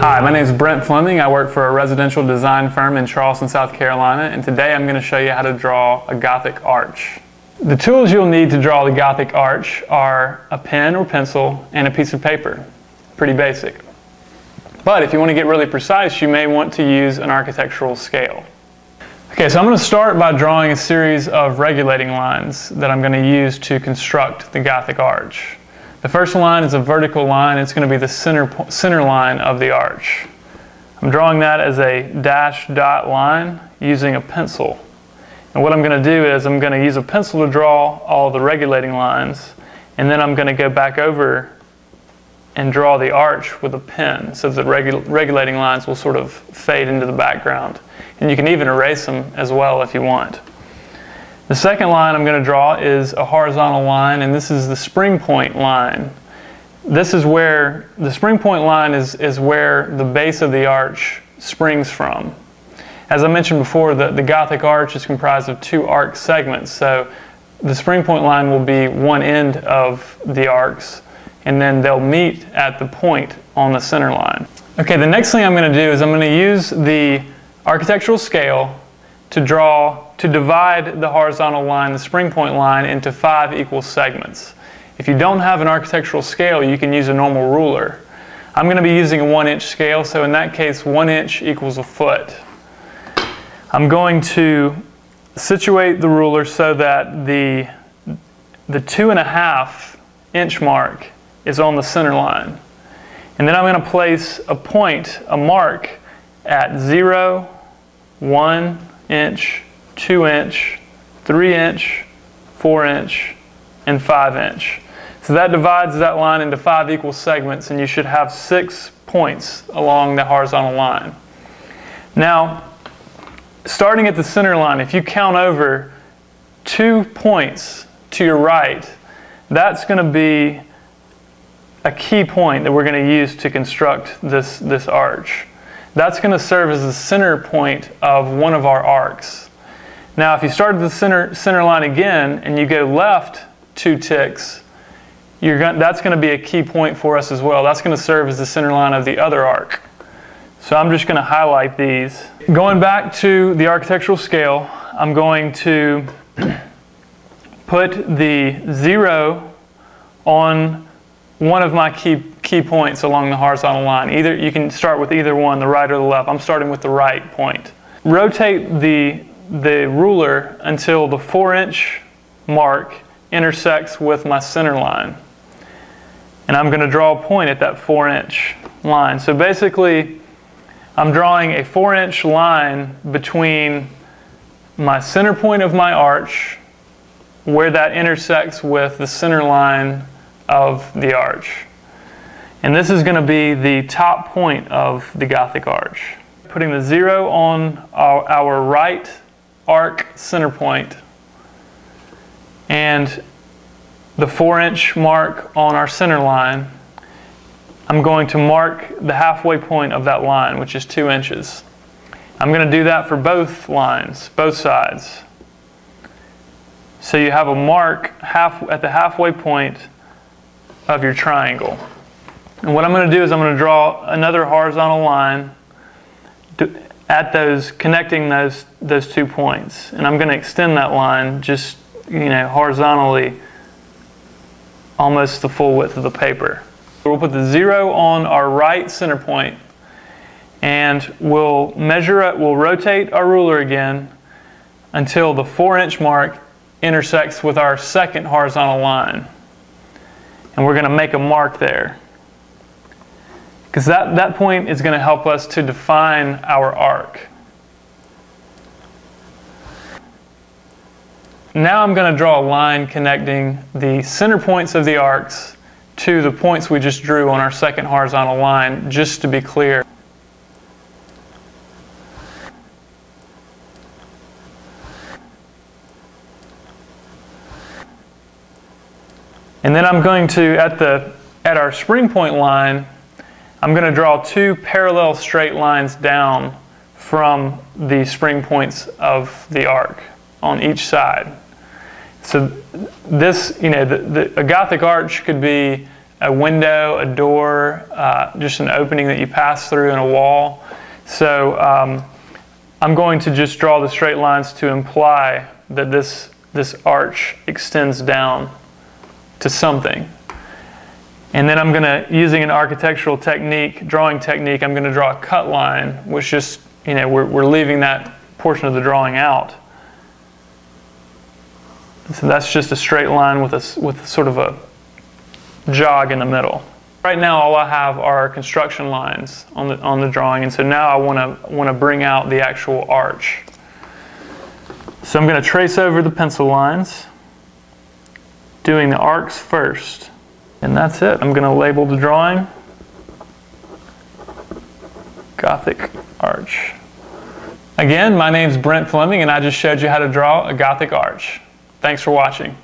Hi, my name is Brent Fleming. I work for a residential design firm in Charleston, South Carolina, and today I'm going to show you how to draw a Gothic arch. The tools you'll need to draw the Gothic arch are a pen or pencil and a piece of paper. Pretty basic. But if you want to get really precise, you may want to use an architectural scale. Okay, so I'm going to start by drawing a series of regulating lines that I'm going to use to construct the Gothic arch. The first line is a vertical line. It's going to be the center line of the arch. I'm drawing that as a dashed dot line using a pencil. And what I'm going to do is I'm going to use a pencil to draw all the regulating lines, and then I'm going to go back over and draw the arch with a pen so that the regulating lines will sort of fade into the background. And you can even erase them as well if you want. The second line I'm going to draw is a horizontal line, and this is the spring point line. This is where the spring point line is where the base of the arch springs from. As I mentioned before, the Gothic arch is comprised of two arc segments, so the spring point line will be one end of the arcs, and then they'll meet at the point on the center line. Okay, the next thing I'm going to do is I'm going to use the architectural scale to divide the horizontal line, the spring point line, into 5 equal segments. If you don't have an architectural scale, you can use a normal ruler. I'm going to be using a 1-inch scale, so in that case 1 inch equals a foot. I'm going to situate the ruler so that the 2.5 inch mark is on the center line. And then I'm going to place a mark at 0, 1 inch, 2 inch, 3 inch, 4 inch, and 5 inch. So that divides that line into 5 equal segments, and you should have 6 points along the horizontal line. Now, starting at the center line, if you count over 2 points to your right, that's going to be a key point that we're going to use to construct this arch. That's going to serve as the center point of one of our arcs. Now, if you start at the center line again and you go left 2 ticks, that's going to be a key point for us as well. That's going to serve as the center line of the other arc. So I'm just going to highlight these. Going back to the architectural scale, I'm going to put the 0 on one of my key points along the horizontal line. You can start with either one, the right or the left. I'm starting with the right point. Rotate the ruler until the 4-inch mark intersects with my center line. And I'm going to draw a point at that 4-inch line. So basically, I'm drawing a 4-inch line between my center point of my arch, where that intersects with the center line of the arch. And this is going to be the top point of the Gothic arch. Putting the 0 on our right arc center point and the 4-inch mark on our center line, I'm going to mark the halfway point of that line, which is 2 inches. I'm going to do that for both lines, both sides. So you have a mark at the halfway point of your triangle. And what I'm going to do is I'm going to draw another horizontal line connecting those 2 points. And I'm going to extend that line just, horizontally, almost the full width of the paper. We'll put the 0 on our right center point, and we'll rotate our ruler again until the 4-inch mark intersects with our second horizontal line. And we're going to make a mark there, because that point is going to help us to define our arc. Now I'm going to draw a line connecting the center points of the arcs to the points we just drew on our second horizontal line, just to be clear. And then I'm going to, at our spring point line, I'm going to draw 2 parallel straight lines down from the spring points of the arc on each side. So this, a Gothic arch could be a window, a door, just an opening that you pass through in a wall. So I'm going to just draw the straight lines to imply that this arch extends down to something. And then I'm going to, using an architectural technique, drawing technique, I'm going to draw a cut line, which just, we're leaving that portion of the drawing out. So that's just a straight line with sort of a jog in the middle. Right now, all I have are construction lines on the drawing, and so now I want to bring out the actual arch. So I'm going to trace over the pencil lines, doing the arcs first. And that's it. I'm going to label the drawing Gothic arch. Again, my name's Brent Fleming, and I just showed you how to draw a Gothic arch. Thanks for watching.